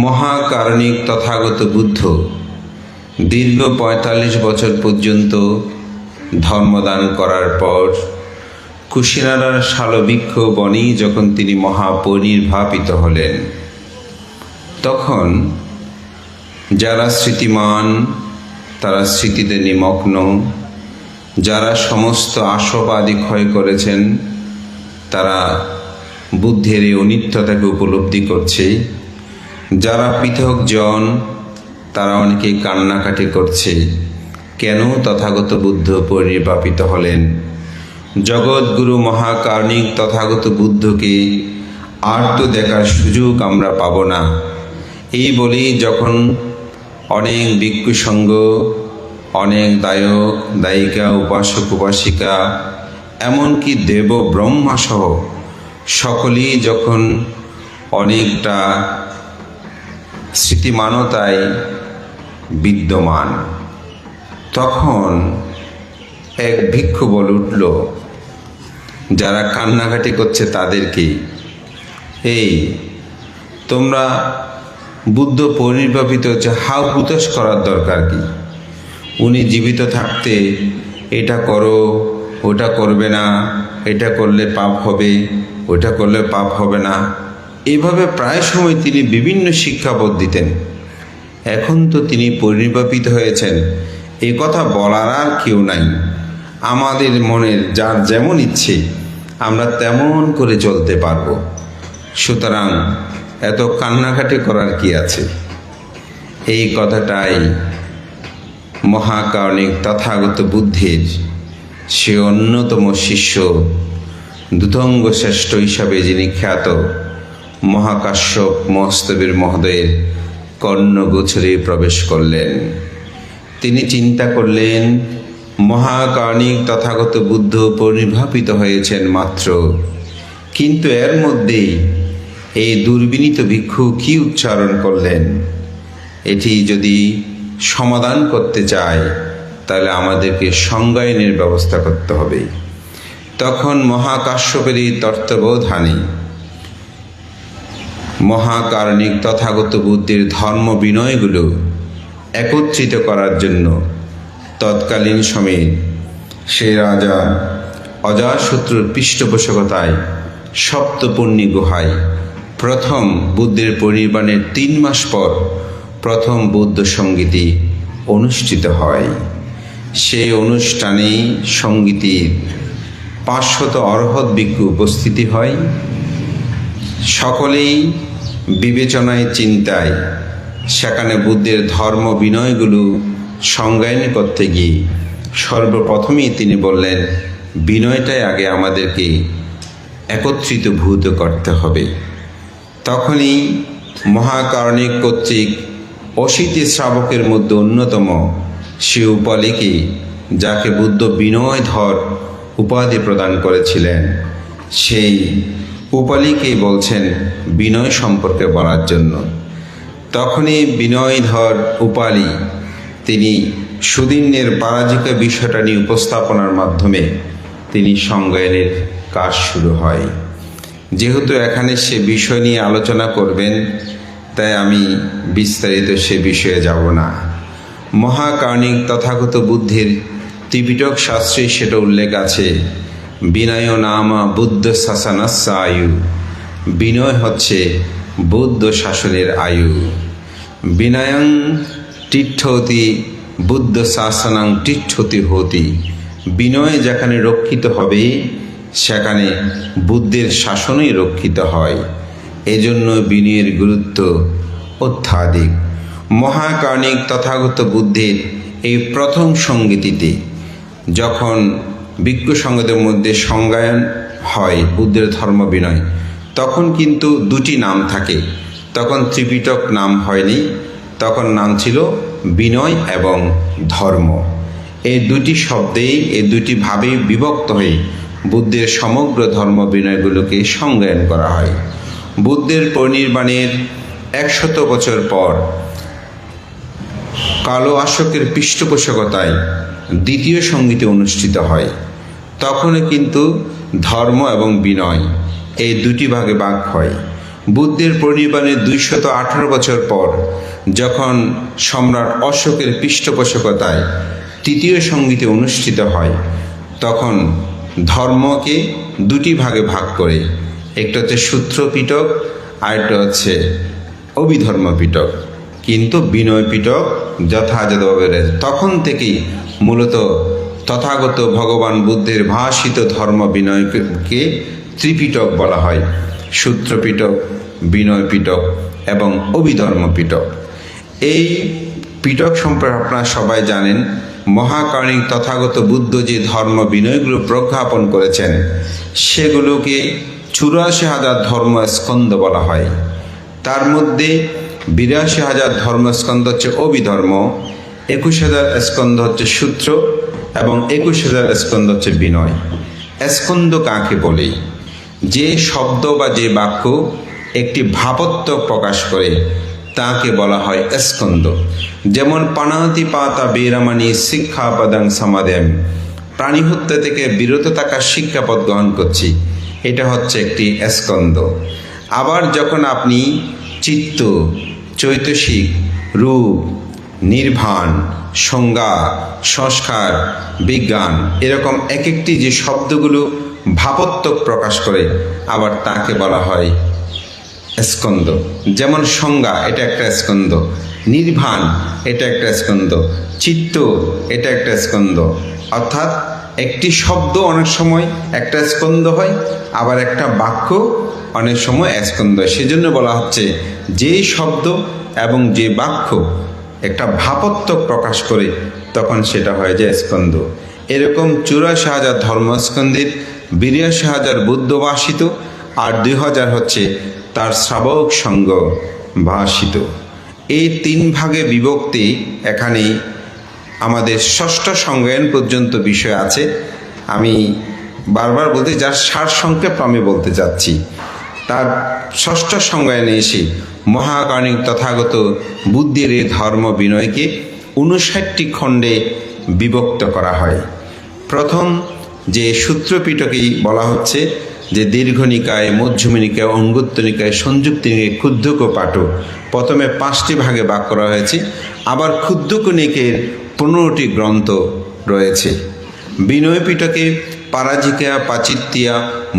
মহাকারণিক তথাগত বুদ্ধ দীর্ঘ ৪৫ বছর পর্যন্ত ধর্মদান করার পর কুশিনারার শালবৃক্ষ বনেই যখন তিনি মহাপরিনির্বাপিত হলেন, তখন যারা স্মৃতিমান তারা স্মৃতিতে নিমগ্ন, যারা সমস্ত আশাবাদী ক্ষয় করেছেন তারা বুদ্ধের এই অনিত্যতাকে উপলব্ধি করছে, যারা পৃথক জন তারা অনেকে কান্নাকাটি করছে। কেন তথাগত বুদ্ধ পরিনির্বাপিত হলেন? জগৎগুরু মহাকারণিক তথাগত বুদ্ধকে আর তো দেখার সুযোগ আমরা পাব না। এই বলেই যখন অনেক ভিক্ষু সংঘ, অনেক দায়ক দায়িকা, উপাসক উপাসিকা, এমনকি দেব ব্রহ্মাসহ সকলেই যখন অনেকটা স্মৃতিমানতায় বিদ্যমান, তখন এক ভিক্ষু বলে উঠল যারা কান্নাকাটি করছে তাদেরকে, এই তোমরা বুদ্ধ পরিনির্বাপিত হচ্ছে, হাউ হুতাশ করার দরকার কি? উনি জীবিত থাকতে এটা করো, ওটা করবে না, এটা করলে পাপ হবে, ওটা করলে পাপ হবে না, এভাবে প্রায় সময় তিনি বিভিন্ন শিক্ষাবোধ দিতেন। এখন তো তিনি পরিনির্বাপিত হয়েছেন, এ কথা বলার আর কেউ নাই। আমাদের মনের যার যেমন ইচ্ছে আমরা তেমন করে চলতে পারব, সুতরাং এত কান্নাকাটি করার কি আছে? এই কথাটাই মহাকারণিক তথাগত বুদ্ধের সে অন্যতম শিষ্য দ্যুতঙ্গ শ্রেষ্ঠ হিসাবে যিনি খ্যাত মহাকাশ্যপ মহস্তবীর মহোদয়ের কর্ণগোচরে প্রবেশ করলেন। তিনি চিন্তা করলেন, মহাকারণিক তথাগত বুদ্ধ পরিনির্বাপিত হয়েছেন মাত্র, কিন্তু এর মধ্যেই এই দুর্বিনীত ভিক্ষু কি উচ্চারণ করলেন, এটি যদি সমাধান করতে চায় তাহলে আমাদেরকে সংজ্ঞায়নের ব্যবস্থা করতে হবে। তখন মহাকাশ্যপের এই তত্ত্বাবধানে মহাকারণিক তথাগত বুদ্ধের ধর্ম বিনয়গুলো একত্রিত করার জন্য তৎকালীন সময়ে সে রাজা অজাতশত্রুর পৃষ্ঠপোষকতায় সপ্তপর্ণী গুহায় প্রথম বুদ্ধের পরিনির্বাণের ৩ মাস পর প্রথম বৌদ্ধ সঙ্গীতি অনুষ্ঠিত হয়। সেই অনুষ্ঠানে সঙ্গীতির ৫০০ অর্হৎ ভিক্ষু উপস্থিতি হয়। সকলেই বিবেচনায় চিন্তায় সেখানে বুদ্ধের ধর্ম বিনয়গুলো সংজ্ঞায়ন করতে গিয়ে সর্বপ্রথমেই তিনি বললেন, বিনয়টাই আগে আমাদেরকে একত্রিত ভূত করতে হবে। তখনই মহাকারণিক কর্তৃক ৮০টি শ্রাবকের মধ্যে অন্যতম সে উপালিকে, যাকে বুদ্ধ বিনয়ধর উপাধি প্রদান করেছিলেন, সেই উপালিকেই বলছেন বিনয় সম্পর্কে বলার জন্য। তখনই বিনয়ধর উপালি তিনি সুদিনের পরাজিকা বিষয়টা নিয়ে উপস্থাপনার মাধ্যমে তিনি সংজ্ঞায়নের কাজ শুরু হয়। যেহেতু এখানে সে বিষয় নিয়ে আলোচনা করবেন, তাই আমি বিস্তারিত সে বিষয়ে যাব না। মহাকারণিক তথাগত বুদ্ধের ত্রিপিটক শাস্ত্রে সেটা উল্লেখ আছে, বিনয় নামা বুদ্ধ শাসনাস্য আয়ু। বিনয় হচ্ছে বৌদ্ধ শাসনের আয়ু। বিনয়ং তীর্থতি বুদ্ধ শাসনাং তীর্থতি হতি। বিনয় যেখানে রক্ষিত হবে সেখানে বুদ্ধের শাসনই রক্ষিত হয়। এজন্য বিনয়ের গুরুত্ব অত্যাধিক। মহাকারণিক তথাগত বুদ্ধের এই প্রথম সঙ্গীতিতে যখন ভিক্ষু সংঘদের মধ্যে সংজ্ঞায়ন হয় বুদ্ধের ধর্ম বিনয়, তখন কিন্তু 2টি নাম থাকে। তখন ত্রিপিটক নাম হয়নি, তখন নাম ছিল বিনয় এবং ধর্ম। এই 2টি শব্দেই, এই 2টি ভাবেই বিভক্ত হয়ে বুদ্ধের সমগ্র ধর্ম বিনয়গুলোকে সংজ্ঞায়ন করা হয়। বুদ্ধের পরিনির্বাণের ১০০ বছর পর কালো অশোকের পৃষ্ঠপোষকতায় দ্বিতীয় সঙ্গীতি অনুষ্ঠিত হয়। তখনও কিন্তু ধর্ম এবং বিনয় এই 2টি ভাগে ভাগ হয়। বুদ্ধের পরিনির্বাণের 218 বছর পর যখন সম্রাট অশোকের পৃষ্ঠপোষকতায় তৃতীয় সংগীতে অনুষ্ঠিত হয়, তখন ধর্মকে দুটি ভাগে ভাগ করে, একটা হচ্ছে সূত্র পিটক, আরেকটা হচ্ছে অভিধর্ম পিটক, কিন্তু বিনয় পিটক যথাযথভাবে রয়েছে। তখন থেকেই মূলত তথাগত ভগবান বুদ্ধের ভাষিত ধর্ম বিনয়কে ত্রিপিটক বলা হয়: সূত্র পিটক, বিনয় পিটক এবং অভিধর্ম পিটক। এই পিটক সম্পর্কে আপনারা সবাই জানেন। মহাকারণিক তথাগত বুদ্ধ যে ধর্ম বিনয়গুলো প্রজ্ঞাপন করেছেন, সেগুলোকে 84,000 ধর্মস্কন্ধ বলা হয়। তার মধ্যে 82,000 ধর্মস্কন্ধ হচ্ছে অভিধর্ম, 21,000 স্কন্ধ হচ্ছে সূত্র এবং 21,000 স্কন্ধ হচ্ছে বিনয়। স্কন্ধ কাকে বলে? যে শব্দ বা যে বাক্য একটি ভাবত্ব প্রকাশ করে তাকে বলা হয় স্কন্ধ। যেমন পাণাতি পাতা বেরামানি শিক্ষাপদাং সমাদেম, প্রাণী হত্যা থেকে বিরত থাকার শিক্ষাপদ গ্রহণ করছি, এটা হচ্ছে একটি স্কন্ধ। আবার যখন আপনি চিত্ত, চৈতসিক, রূপ, নির্বাণ, সংজ্ঞা, সংস্কার, বিজ্ঞান, এরকম এক একটি যে শব্দগুলো ভাবত্ব প্রকাশ করে, আবার তাকে বলা হয় স্কন্ধ। যেমন সংজ্ঞা, এটা একটা স্কন্ধ; নির্বাণ, এটা একটা স্কন্ধ; চিত্ত, এটা একটা স্কন্ধ। অর্থাৎ একটি শব্দ অনেক সময় একটা স্কন্ধ হয়, আবার একটা বাক্য অনেক সময় স্কন্ধ হয়। সেজন্য বলা হচ্ছে যে শব্দ এবং যে বাক্য একটা ভাবত্ব প্রকাশ করে, তখন সেটা হয়ে যায় স্কন্ধ। এরকম 84,000 ধর্মস্কন্ধের 82,000 বুদ্ধ ভাষিত, আর 2,000 হচ্ছে তার শ্রাবক সঙ্গ ভাষিত। এই 3 ভাগে বিভক্তি এখানে আমাদের ষষ্ঠ সংজ্ঞায়ন পর্যন্ত বিষয় আছে। আমি বারবার বলতে, যার সার সংক্ষেপ আমি বলতে চাচ্ছি। তার ষষ্ঠ সংজ্ঞায়নে এসে মহাকারণিক তথাগত বুদ্ধের এই ধর্ম বিনয়কে 59টি খণ্ডে বিভক্ত করা হয়। প্রথম যে সূত্রপিটকেই বলা হচ্ছে যে দীর্ঘনিকায়, মধ্যমনিকায়, অঙ্গুত্তনিকায়, সংযুক্ত নিকায়, ক্ষুদ্রক পাঠ, প্রথমে 5টি ভাগে ভাগ করা হয়েছে। আবার ক্ষুদ্রক নিকের 15টি গ্রন্থ রয়েছে। বিনয় পিটকে পারাজিকা, পাচিত্যা,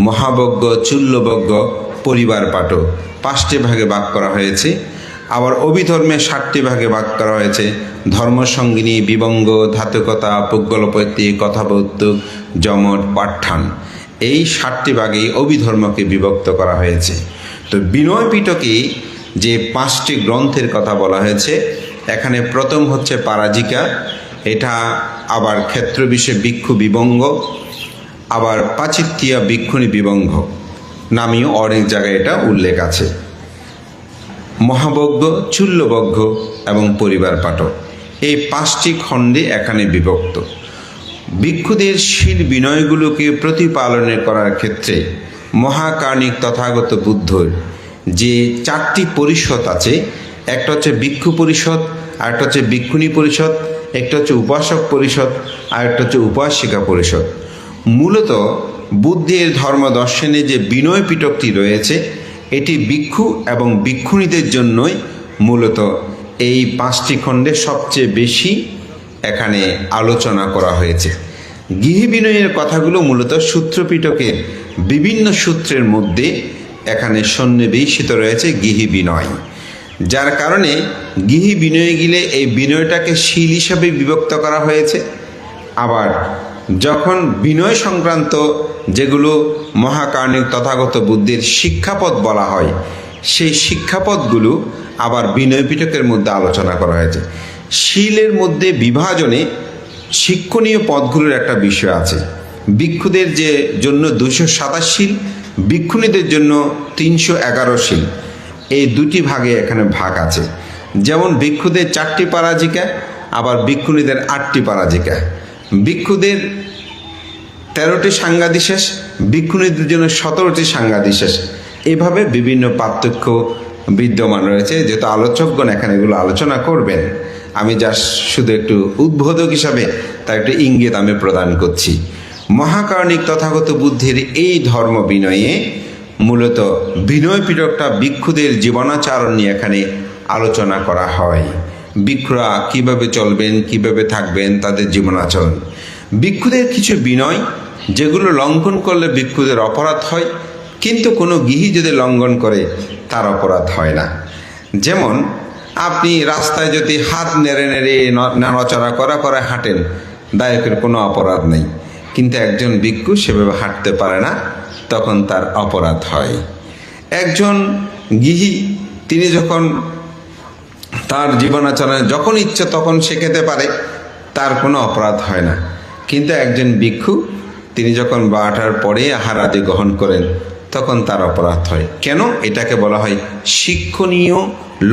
মহাবজ্ঞ, চুল্লবজ্ঞ, পরিবার পাঠ 5টি ভাগে ভাগ করা হয়েছে। আবার অভিধর্মে 7টি ভাগে ভাগ করা হয়েছে: ধর্মসঙ্গিনী, বিবঙ্গ, ধাতুকতা, পুগ্গলপৈত্তি, কথাবৌতুক, যমট, পাঠ্যান। এই 7টি ভাগেই অভিধর্মকে বিভক্ত করা হয়েছে। তো বিনয় পিটকে যে 5টি গ্রন্থের কথা বলা হয়েছে, এখানে প্রথম হচ্ছে পারাজিকা। এটা আবার ক্ষেত্র বিষয়ে ভিক্ষু বিবঙ্গ, আবার পাচিত্যা ভিক্ষুণী বিবঙ্গ নামেও অনেক জায়গায় এটা উল্লেখ আছে। মহাবজ্ঞ, চুল্লবজ্ঞ এবং পরিবার পাঠক, এই 5টি খণ্ডে এখানে বিভক্ত। ভিক্ষুদের শীল বিনয়গুলোকে প্রতিপালনের করার ক্ষেত্রে মহাকারণিক তথাগত বুদ্ধর যে 4টি পরিষদ আছে, একটা হচ্ছে ভিক্ষু পরিষদ, আরেকটা হচ্ছে ভিক্ষুণী পরিষদ, একটা হচ্ছে উপাসক পরিষদ, আরেকটা হচ্ছে উপাসিকা পরিষদ। মূলত বুদ্ধের ধর্ম দর্শনে যে বিনয় পিটকটি রয়েছে, এটি ভিক্ষু এবং ভিক্ষুণীদের জন্যই মূলত এই 5টি খণ্ডে সবচেয়ে বেশি এখানে আলোচনা করা হয়েছে। গৃহী বিনয়ের কথাগুলো মূলত সূত্রপিটকের বিভিন্ন সূত্রের মধ্যে এখানে সন্নিবেশিত রয়েছে গৃহী বিনয়, যার কারণে গৃহী বিনয়ে গেলে এই বিনয়টাকে শীল হিসাবে বিভক্ত করা হয়েছে। আবার যখন বিনয় সংক্রান্ত যেগুলো মহাকারণিক তথাগত বুদ্ধের শিক্ষাপদ বলা হয়, সেই শিক্ষাপদগুলো আবার বিনয় পিটকের মধ্যে আলোচনা করা হয়েছে। শীলের মধ্যে বিভাজনে শিক্ষণীয় পদগুলোর একটা বিষয় আছে। ভিক্ষুদের যে জন্য 227 শীল, ভিক্ষুণীদের জন্য 311 শীল, এই দুটি ভাগে এখানে ভাগ আছে। যেমন ভিক্ষুদের 4টি পারাজিকা, আবার ভিক্ষুণীদের 8টি পারাজিকা। ভিক্ষুদের 13টি সাংঘাদিশেষ, ভিক্ষুণীদের জন্য 17টি সাংঘাদিশেষ। এভাবে বিভিন্ন পার্থক্য বিদ্যমান রয়েছে। যেহেতু আলোচকগণ এখানে এগুলো আলোচনা করবেন, আমি যা শুধু একটু উদ্বোধক হিসাবে তার একটা ইঙ্গিত আমি প্রদান করছি। মহাকারণিক তথাগত বুদ্ধের এই ধর্ম বিনয়ে মূলত বিনয় পিটকটা ভিক্ষুদের জীবনাচরণ নিয়ে এখানে আলোচনা করা হয়। ভিক্ষুরা কিভাবে চলবেন, কিভাবে থাকবেন, তাদের জীবনাচরণ। ভিক্ষুদের কিছু বিনয় যেগুলো লঙ্ঘন করলে ভিক্ষুদের অপরাধ হয়, কিন্তু কোনো গৃহী যদি লঙ্ঘন করে তার অপরাধ হয় না। যেমন আপনি রাস্তায় যদি হাত নেড়ে নেড়ে নড়াচড়া করা হাঁটেন, দায়কের কোনো অপরাধ নেই, কিন্তু একজন ভিক্ষু সেভাবে হাঁটতে পারে না, তখন তার অপরাধ হয়। একজন গৃহী তিনি যখন তার জীবনাচরণে যখন ইচ্ছে তখন সে খেতে পারে, তার কোনো অপরাধ হয় না, কিন্তু একজন ভিক্ষু তিনি যখন 12টার পরে আহার আদি গ্রহণ করেন তখন তার অপরাধ হয়। কেন? এটাকে বলা হয় শিক্ষণীয়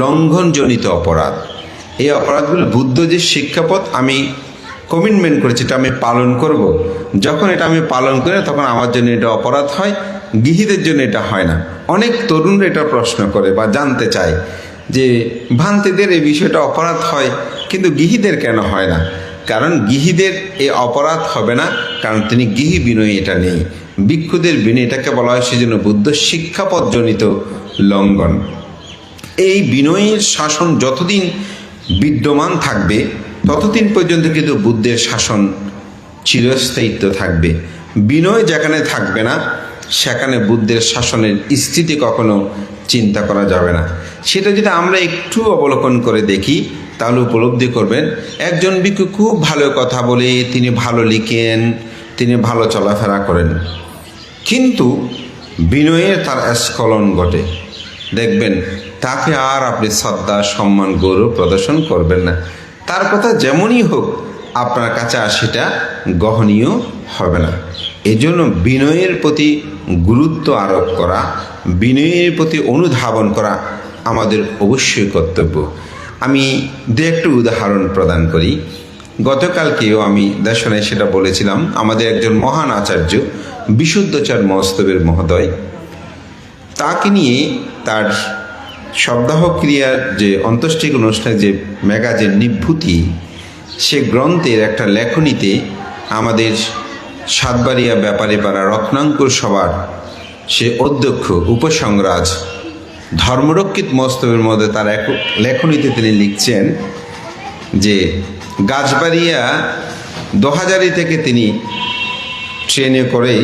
লঙ্ঘনজনিত অপরাধ। এই অপরাধগুলো বুদ্ধ যে শিক্ষাপথ আমি কমিটমেন্ট করেছি, এটা আমি পালন করব, যখন এটা আমি পালন করি তখন আমার জন্য এটা অপরাধ হয়, গৃহীদের জন্য এটা হয় না। অনেক তরুণরা এটা প্রশ্ন করে বা জানতে চায় যে ভান্তিদের এই বিষয়টা অপরাধ হয়, কিন্তু গৃহীদের কেন হয় না? কারণ গৃহীদের এই অপরাধ হবে না, কারণ তিনি গৃহী বিনয়ী এটা নেই। ভিক্ষুদের বিনয়, এটাকে বলা হয় সেজন্য বুদ্ধ শিক্ষাপথজনিত লঙ্ঘন। এই বিনয়ের শাসন যতদিন বিদ্যমান থাকবে ততদিন পর্যন্ত কিন্তু বুদ্ধের শাসন চিরস্থায়িত্ব থাকবে। বিনয় যেখানে থাকবে না সেখানে বুদ্ধের শাসনের স্থিতি কখনো চিন্তা করা যাবে না। সেটা যদি আমরা একটু অবলোকন করে দেখি তাহলে উপলব্ধি করবেন, একজন ভিক্ষু খুব ভালো কথা বলে, তিনি ভালো লিখেন, তিনি ভালো চলাফেরা করেন, কিন্তু বিনয়ের তার স্খলন ঘটে, দেখবেন তাকে আর আপনি শ্রদ্ধা, সম্মান, গৌরব প্রদর্শন করবেন না। তার কথা যেমনই হোক আপনার কাছে আর সেটা গ্রহণীয় হবে না। এজন্য বিনয়ের প্রতি গুরুত্ব আরোপ করা, বিনয়ের প্রতি অনুধাবন করা আমাদের অবশ্যই কর্তব্য। আমি দু একটু উদাহরণ প্রদান করি। গতকালকেও আমি দেশনায় সেটা বলেছিলাম, আমাদের একজন মহান আচার্য বিশুদ্ধাচার মহস্তবের মহোদয়, তাকে নিয়ে তার সপ্তাহ ক্রিয়ার যে অন্ত্যেষ্টিক অনুষ্ঠানে যে ম্যাগাজিন নিভৃতি, সে গ্রন্থের একটা লেখনীতে আমাদের সাতবাড়িয়া ব্যাপারীপাড়া রত্নাঙ্কুর সভার সে অধ্যক্ষ উপসংরাজ ধর্মরক্ষিত মস্তবের মধ্যে তার এক লেখনীতে তিনি লিখছেন যে গাছবাড়িয়া 2000 থেকে তিনি ট্রেনে করে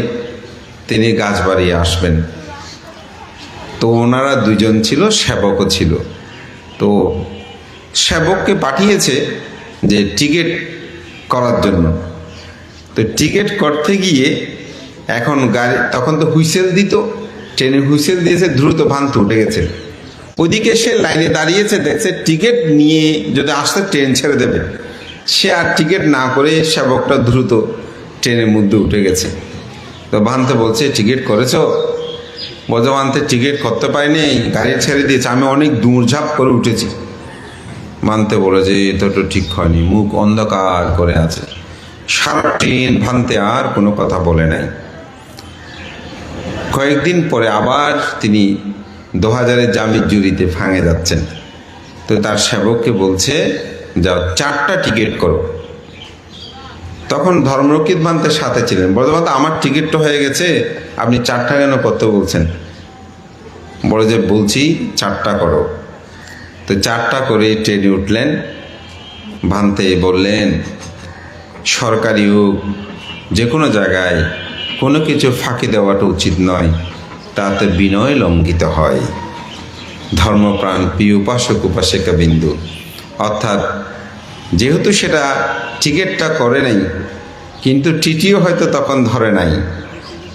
তিনি গাছবাড়িয়া আসবেন। তো ওনারা দুজন ছিল, সেবকও ছিল। তো সেবককে পাঠিয়েছে যে টিকিট করার জন্য। তো টিকিট করতে গিয়ে এখন গাড়ি, তখন তো হুইসেল দিত, ট্রেনে হুইসেল দিয়েছে, দ্রুত ভান্ত উঠে গেছে। ওইদিকে সে লাইনে দাঁড়িয়েছে, দেখছে টিকিট নিয়ে যদি আসতে ট্রেন ছেড়ে দেবে, সে আর টিকিট না করে সেবকটা দ্রুত ট্রেনের মধ্যে উঠে গেছে। তো ভান্তে বলছে, টিকিট করেছো? বজবান্তে টিকিট করতে পারিনি, গাড়ি ছেড়ে দিয়েছে, আমি অনেক দৌড়ঝাঁপ করে উঠেছি। মানতে বলে যে এটা তো ঠিক হয়নি, মুখ অন্ধকার করে আছে। সারা ট্রেন ভান্তে আর কোনো কথা বলে নাই। কয়েকদিন পরে আবার তিনি 2000 জামির জুরিতে ভাঙে যাচ্ছেন। তো তার সেবককে বলছে, যাও 4টা টিকিট করো। তখন ধর্মরক্ষিত ভান্তের সাথে ছিলেন, বলতে আমার টিকিট তো হয়ে গেছে, আপনি 4টা কেন করতে বলছেন? বলে যে বলছি 4টা করো। তো 4টা করে ট্রেনে উঠলেন। ভান্তে বললেন, সরকারি হোক যে কোনো জায়গায় কোনো কিছু ফাঁকি দেওয়াটা উচিত নয়, তাতে বিনয় লঙ্ঘিত হয়। ধর্মপ্রাণ প্রিয় উপাসক উপাসিকা বিন্দু, অর্থাৎ যেহেতু সেটা টিকিটটা করে নাই, কিন্তু টিটিও হয়তো তখন ধরে নাই,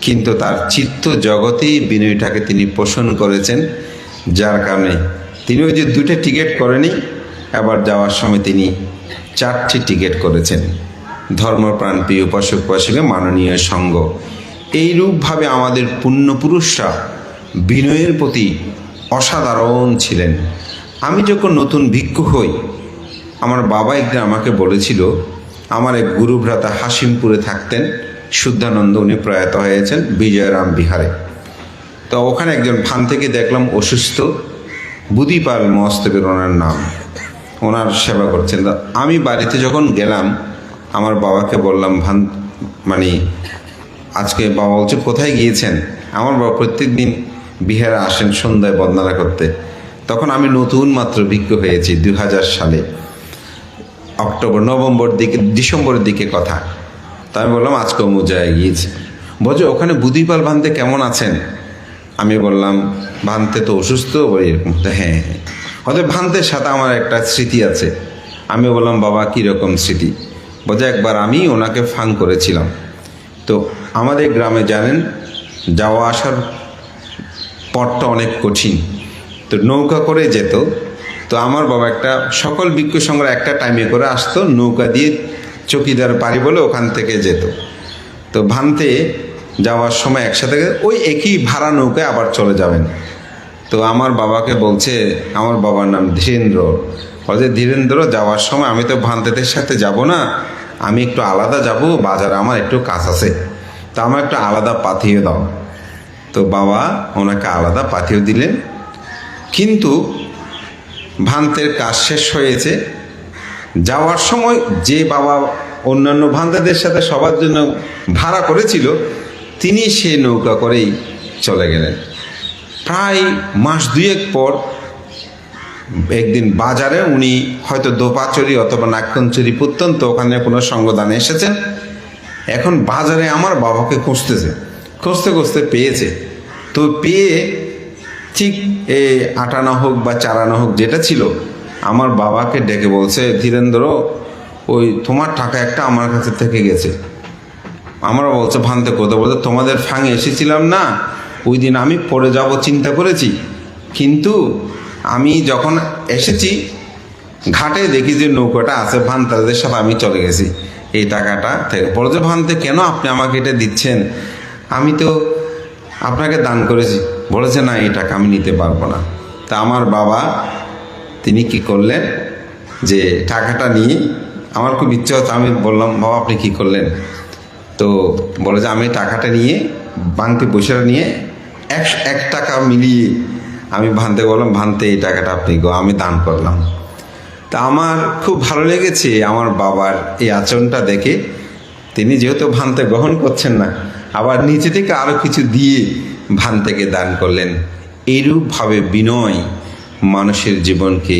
কিন্তু তার চিত্ত জগতেই বিনয়টাকে তিনি পোষণ করেছেন, যার কারণে তিনি ওই যে 2টা টিকিট করেনি, আবার যাওয়ার সময় তিনি 4টি টিকিট করেছেন। ধর্মপ্রাণ প্রিয় উপাসক উপাসিকা মাননীয় সঙ্গ, এইরূপভাবে আমাদের পুণ্যপুরুষরা বিনয়ের প্রতি অসাধারণ ছিলেন। আমি যখন নতুন ভিক্ষু হই, আমার বাবা একদিন আমাকে বলেছিল, আমার এক গুরুভ্রাতা হাসিমপুরে থাকতেন, শুদ্ধানন্দ, উনি প্রয়াত হয়েছেন বিজয়রাম বিহারে। তো ওখানে একজন ফান থেকে দেখলাম অসুস্থ, বুধিপাল মস্তবের ওনার নাম, ওনার সেবা করছেন। আমি বাড়িতে যখন গেলাম, আমার বাবাকে বললাম, আজকে বাবা বলছে কোথায় গিয়েছেন? আমার বাবা প্রত্যেক দিন বিহারে আসেন সন্ধ্যায় বন্দনা করতে। তখন আমি নতুন মাত্র ভিক্ষু হয়েছি 2000 সালে ডিসেম্বরের দিকে কথা। তা আমি বললাম আজকে অমুক জায়গায় গিয়েছি। বলছে ওখানে বুধিপাল ভান্তে কেমন আছেন? আমি বললাম ভান্তে তো অসুস্থ। বলি এরকম। হ্যাঁ হ্যাঁ, হয়তো ভান্তের সাথে আমার একটা স্মৃতি আছে। আমি বললাম বাবা কীরকম স্মৃতি? বলছে একবার আমি ওনাকে ফাং করেছিলাম। তো আমাদের গ্রামে জানেন যাওয়া আসার পথটা অনেক কঠিন, তো নৌকা করে যেত। তো আমার বাবা একটা সকল ভিক্ষু সংঘরা একটা টাইমে করে আসতো, নৌকা দিয়ে চকিদার পাড়ি বলে ওখান থেকে যেত। তো ভান্তে যাওয়ার সময় একসাথে ওই একই ভাড়া নৌকায় আবার চলে যাবেন। তো আমার বাবাকে বলছে, আমার বাবার নাম ধীরেন্দ্র, বলছে ধীরেন্দ্র যাওয়ার সময় আমি তো ভান্তেদের সাথে যাব না, আমি একটু আলাদা যাব, বাজারে আমার একটু কাজ আছে, তো আমার একটু আলাদা পাঠিয়ে দাও। তো বাবা ওনাকে আলাদা পাঠিয়ে দিলেন। কিন্তু ভান্তের কাজ শেষ হয়েছে, যাওয়ার সময় যে বাবা অন্যান্য ভান্তেদের সাথে সবার জন্য ভাড়া করেছিল তিনি সে নৌকা করেই চলে গেলেন। প্রায় মাস দুয়েক পর একদিন বাজারে উনি হয়তো দোপাচুরি অথবা নাক্ষণচুরি প্রত্যন্ত ওখানে কোনো সঙ্গদানে এসেছেন। এখন বাজারে আমার বাবাকে খুঁজতেছে, খুঁজতে খুঁজতে পেয়েছে। তো পেয়ে ঠিক আটানা হোক বা চারানা হোক যেটা ছিল, আমার বাবাকে ডেকে বলছে ধীরেন্দ্র ওই তোমার টাকা একটা আমার কাছে থেকে গেছে। আমরা বলছে ভান্তে কোথাও? বলতে তোমাদের ফাঙে এসেছিলাম না, ওই দিন আমি পড়ে যাব চিন্তা করেছি, কিন্তু আমি যখন এসেছি ঘাটে দেখি যে নৌকাটা আছে, ভান্তাদের সাথে আমি চলে গেছি এই টাকাটা থেকে। বলছে ভান্তে কেন আপনি আমাকে এটা দিচ্ছেন? আমি তো আপনাকে দান করেছি। বলেছে না এই টাকা আমি নিতে পারবো না। তা আমার বাবা তিনি কি করলেন যে টাকাটা নিয়ে, আমার খুব ইচ্ছা হচ্ছে, আমি বললাম বাবা আপনি কি করলেন? তো বলে যে আমি টাকাটা নিয়ে বাংতি পয়সাটা নিয়ে 1 টাকা মিলিয়ে আমি ভান্তে বললাম ভান্তে এই টাকাটা আপনি গো আমি দান করলাম। তা আমার খুব ভালো লেগেছে আমার বাবার এই আচরণটা দেখে। তিনি যেহেতু ভান্তে গ্রহণ করছেন না, আবার নিচে থেকে আরও কিছু দিয়ে ভান্তেকে দান করলেন। এইরূপভাবে বিনয় মানুষের জীবনকে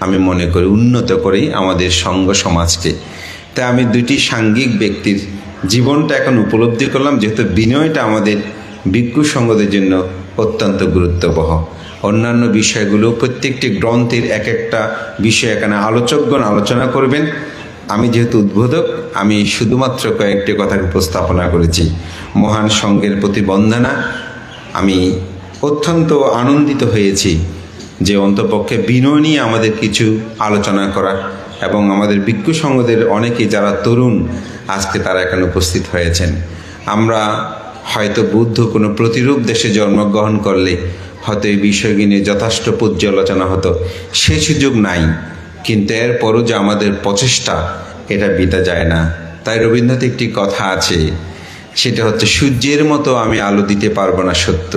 আমি মনে করি উন্নত করেই আমাদের সঙ্ঘ সমাজকে। তাই আমি দুটি সাংঘিক ব্যক্তির জীবনটা এখন উপলব্ধি করলাম, যেহেতু বিনয়টা আমাদের ভিক্ষু সংঘদের জন্য অত্যন্ত গুরুত্ববহ। অন্যান্য বিষয়গুলো প্রত্যেকটি গ্রন্থের এক একটা বিষয় এখানে আলোচকগণ আলোচনা করবেন। আমি যেহেতু উদ্বোধক, আমি শুধুমাত্র কয়েকটি কথা উপস্থাপনা করেছি। মহান সংঘের প্রতি বন্দনা। আমি অত্যন্ত আনন্দিত হয়েছি যে অন্তপক্ষে বিনয় নিয়ে আমাদের কিছু আলোচনা করা, এবং আমাদের ভিক্ষু সংঘদের অনেকেই যারা তরুণ আজকে তারা এখানে উপস্থিত হয়েছেন। আমরা হয়তো বুদ্ধ কোনো প্রতিরূপ দেশে জন্মগ্রহণ করলে হয়তো এই বিষয়গুলি নিয়ে যথেষ্ট পর্যালোচনা হতো, সে সুযোগ নাই। কিন্তু এরপরও যে আমাদের প্রচেষ্টা এটা বিতা যায় না। তাই রবীন্দ্রনাথ একটি কথা আছে, সেটা হচ্ছে সূর্যের মতো আমি আলো দিতে পারবো না সত্য,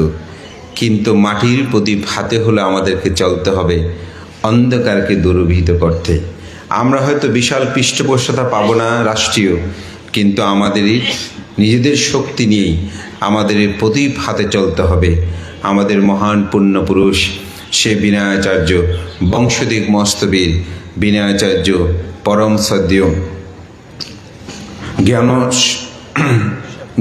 কিন্তু মাটির প্রদীপ হাতে হলে আমাদেরকে চলতে হবে অন্ধকারকে দূরভীত করতে। আমরা হয়তো বিশাল পৃষ্ঠপোষকতা পাবো না রাষ্ট্রীয়, কিন্তু আমাদের নিজেদের শক্তি নিয়েই আমাদের এই প্রদীপ হাতে চলতে হবে। আমাদের মহান পুণ্যপুরুষ সে বিনয়াচার্য বংশদিক মস্তবীর বিনয়াচার্য পরম সদ্য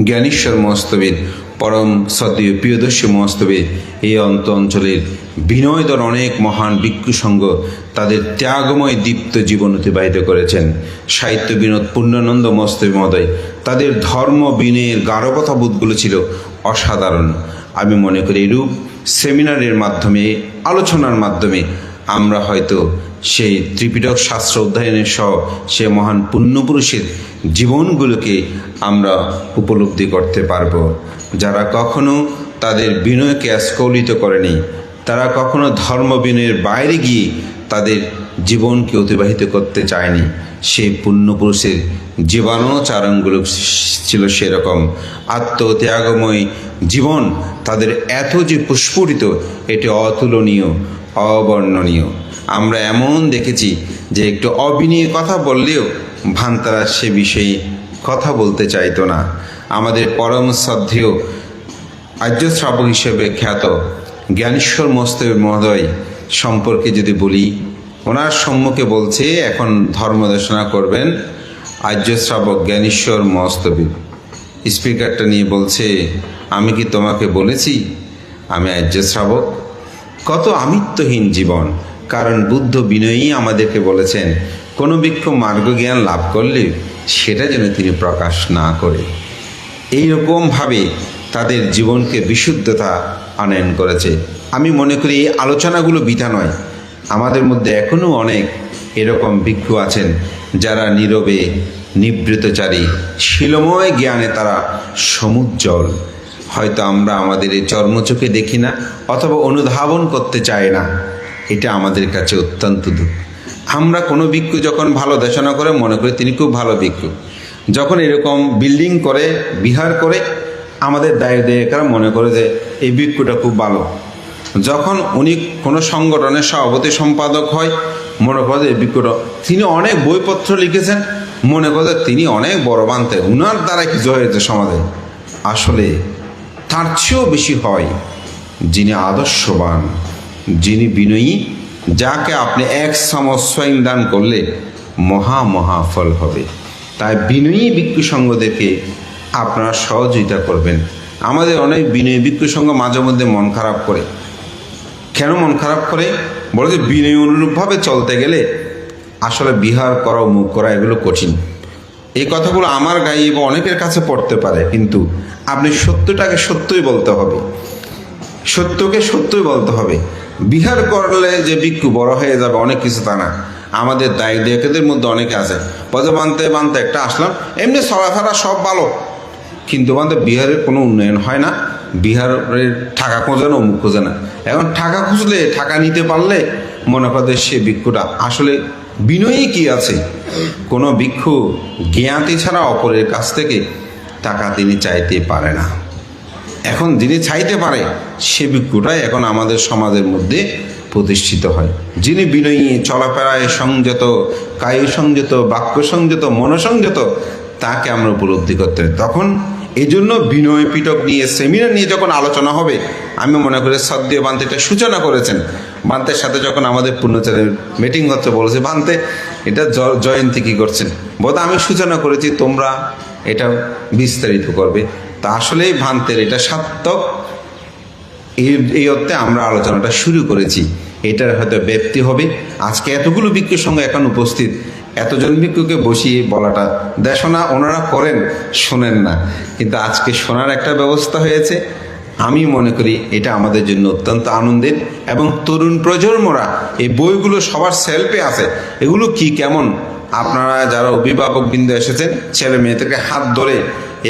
জ্ঞানেশ্বর মস্তবীর পরম সদ্য প্রিয়দর্শী মস্তবীর এই অঞ্চলের বিনয়দর অনেক মহান ভিক্ষু সংঘ তাদের ত্যাগময় দীপ্ত জীবন অতিবাহিত করেছেন। সাহিত্য বিনোদ পূর্ণানন্দ মস্তবী মহোদয়, তাদের ধর্ম বিনয়ের গাঢ়কথাবোধগুলো ছিল অসাধারণ। আমি মনে করি এরূপ সেমিনারের মাধ্যমে আলোচনার মাধ্যমে আমরা হয়তো সেই ত্রিপিটক শাস্ত্র অধ্যয়নের সহ সে মহান পুণ্যপুরুষের জীবনগুলোকে আমরা উপলব্ধি করতে পারব। যারা কখনো তাদের বিনয়কে স্খলিত করেনি, তারা কখনো ধর্ম বিনয়ের বাইরে গিয়ে তাদের জীবনকে অতিবাহিত করতে চায়নি, সেই পুণ্যপুরুষের জীবনাচরণগুলো ছিল সেরকম আত্মত্যাগময় জীবন। তাদের এত যে প্রস্ফুটিত, এটি অতুলনীয়, অবর্ণনীয়। আমরা এমন দেখেছি যে একটু অবিনয় কথা বললেও ভান্তারা সে বিষয়ে কথা বলতে চাইতো না। আমাদের পরম শ্রদ্ধেয় আর্য শ্রাবক হিসেবে খ্যাত জ্ঞানেশ্বর মস্তবীর মহোদয় সম্পর্কে যদি বলি, ওনার সম্মুখে বলছে এখন ধর্ম দেশনা করবেন আর্য শ্রাবক জ্ঞানেশ্বর মস্তবী। স্পিকারটা নিয়ে বলছে, আমি কি তোমাকে বলেছি আমি আর্য শ্রাবক? কত আমিত্বহীন জীবন! কারণ বুদ্ধ বিনয়ী আমাদেরকে বলেছেন কোনো ভিক্ষু মার্গজ্ঞান লাভ করলে সেটা যেন তিনি প্রকাশ না করে। এইরকমভাবে তাদের জীবনকে বিশুদ্ধতা আনয়ন করেছে। আমি মনে করি এই আলোচনাগুলো বৃথা নয়। আমাদের মধ্যে এখনও অনেক এরকম ভিক্ষু আছেন যারা নীরবে নিবৃতচারী, শিলময় জ্ঞানে তারা সমুজ্জ্বল। হয়তো আমরা আমাদের এই চর্মচোখে দেখি না অথবা অনুধাবন করতে চাই না। এটা আমাদের কাছে অত্যন্ত দুঃখ। আমরা কোনো ভিক্ষু যখন ভালো দেশনা করে মনে করি তিনি খুব ভালো ভিক্ষু, যখন এরকম বিল্ডিং করে বিহার করে আমাদের দায় দেয়কার মনে করে যে এই ভিক্ষুটা খুব ভালো। যখন উনি কোনো সংগঠনের সভাপতি সম্পাদক হয় মনে করে যে ভিক্ষুটা, তিনি অনেক বইপত্র লিখেছেন মনে করে তিনি অনেক বড় বানতে, উনার দ্বারা কিছু হয়েছে সমাজে। আসলে তার চেয়েও বেশি হয় যিনি আদর্শবান, যিনি বিনয়ী, যাকে আপনি এক চামচ স্বয়ং দান করলে মহা ফল হবে। তাই বিনয়ী ভিক্ষু সঙ্গদেরকে আপনারা সহযোগিতা করবেন। আমাদের অনেক বিনয়ী ভিক্ষু সঙ্গ মাঝে মধ্যে মন খারাপ করে। কেন মন খারাপ করে? বলে যে বিনয়ী অনুরূপভাবে চলতে গেলে আসলে বিহার করা মুখ করা এগুলো কঠিন। এই কথাগুলো আমার গায়ে বা অনেকের কাছে পড়তে পারে, কিন্তু আপনি সত্যটাকে সত্যই বলতে হবে, সত্যকে সত্যই বলতে হবে। বিহার করলে যে ভিক্ষু বড় হয়ে যাবে অনেক কিছু তা না। আমাদের দায়ী দেয়কেদের মধ্যে অনেকে আছে পদে বানতে একটা আসলাম, এমনি চলাফেরা সব ভালো, কিন্তু বানতে বিহারের কোনো উন্নয়ন হয় না। বিহারের টাকা খোঁজে না, অমুক খোঁজে না। এখন টাকা খুঁজলে টাকা নিতে পারলে মনে করে সে ভিক্ষুটা আসলে বিনয়ী কি আছে? কোনো ভিক্ষু জ্ঞাতি ছাড়া অপরের কাছ থেকে টাকা তিনি চাইতে পারে না। এখন যিনি চাইতে পারে সে ভিক্ষুটাই এখন আমাদের সমাজের মধ্যে প্রতিষ্ঠিত হয়। যিনি বিনয়ী, চলাফেরায় সংযত, কায় সংযত, বাক্য সংযত, মনসংযত, তাকে আমরা উপলব্ধি করতে হবে। তখন এই জন্য বিনয় পিটক নিয়ে সেমিনার নিয়ে যখন আলোচনা হবে, আমি মনে করি সদ্যীয় বান্তে এটা সূচনা করেছেন। বান্তের সাথে যখন আমাদের পূর্ণচারের মিটিং হচ্ছে বলেছে, বান্তে এটা জয়ন্তী কী করছেন? বোধ আমি সূচনা করেছি, তোমরা এটা বিস্তারিত করবে। তা আসলেই ভান্তের এটা সার্থক। এই অর্থে আমরা আলোচনাটা শুরু করেছি। এটার হয়তো ব্যাপ্তি হবে। আজকে এতগুলো ভিক্ষুর সঙ্গে এখন উপস্থিত, এতজন ভিক্ষুকে বসিয়ে বলাটা দেশনা ওনারা করেন, শোনেন না, কিন্তু আজকে শোনার একটা ব্যবস্থা হয়েছে। আমি মনে করি এটা আমাদের জন্য অত্যন্ত আনন্দের। এবং তরুণ প্রজন্মরা এই বইগুলো সবার সেলফে আছে, এগুলো কি কেমন, আপনারা যারা অভিভাবকবৃন্দ এসেছেন ছেলে মেয়েদেরকে হাত ধরে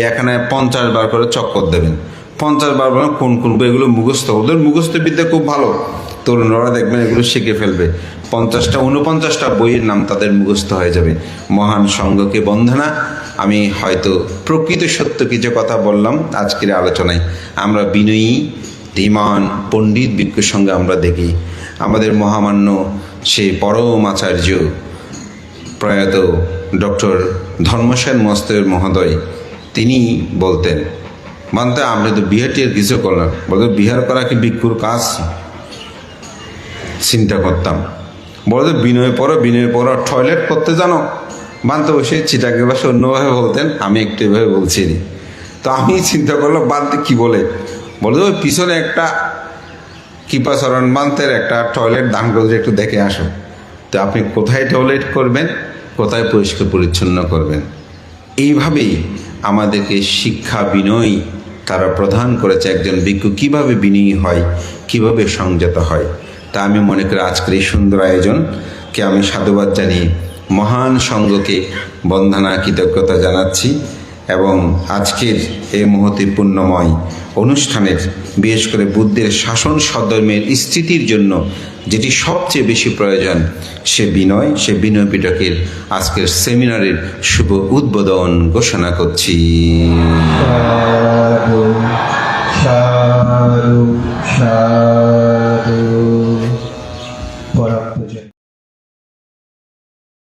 এখানে 50 বার করে চক্কর দেবেন। 50 বার বলেন কোন এগুলো মুখস্থ, ওদের মুখস্থ বিদ্যা খুব ভালো, তরুণরা দেখবেন এগুলো শিখে ফেলবে। 50টা 49টা বইয়ের নাম তাদের মুখস্থ হয়ে যাবে। মহান সঙ্ঘকে বন্দনা। আমি হয়তো প্রকৃত সত্য কিছু কথা বললাম আজকের আলোচনায়। আমরা বিনয়ী, ধীমান, পণ্ডিত ভিক্ষুর সঙ্গে আমরা দেখি আমাদের মহামান্য সেই পরম আচার্য প্রয়াত ডক্টর ধর্মসেন মস্তবীর মহোদয়, তিনি বলতেন, মানতে আপনি তো বিহারটির কিছু করলেন, বলতে বিহার করা কি ভিক্ষুর কাজ? চিন্তা করতাম, বলতে বিনয় পড়ো টয়লেট করতে জানো? বানতে বসে চিটাকে বসে অন্যভাবে বলতেন, আমি একটু এভাবে বলছি। তো আমি চিন্তা করলাম বানতে কি বলে, বলতে ওই পিছনে একটা কৃপাচরণ বান্তের একটা টয়লেট দান করে একটু দেখে আসো। তো আপনি কোথায় টয়লেট করবেন, কোথায় পরিষ্কার পরিচ্ছন্ন করবেন, এইভাবেই আমাদেরকে শিক্ষা বিনয় তারা প্রদান করেছে। একজন ভিক্ষু কীভাবে বিনয়ী হয়, কীভাবে সংযত হয়। তা আমি মনে করি আজকের এই সুন্দর আয়োজনকে আমি সাধুবাদ জানিয়ে মহান সঙ্ঘকে বন্দনা কৃতজ্ঞতা জানাচ্ছি। এবং আজকের এই মহতি পুণ্যময় অনুষ্ঠানের বিশেষ করে বুদ্ধের শাসন সদ্ধর্মের স্থিতির জন্য যেটি সবচেয়ে বেশি প্রয়োজন, সে বিনয় পিটকের আজকের সেমিনারের শুভ উদ্বোধন ঘোষণা করছি। সাধু সাধু সাধু।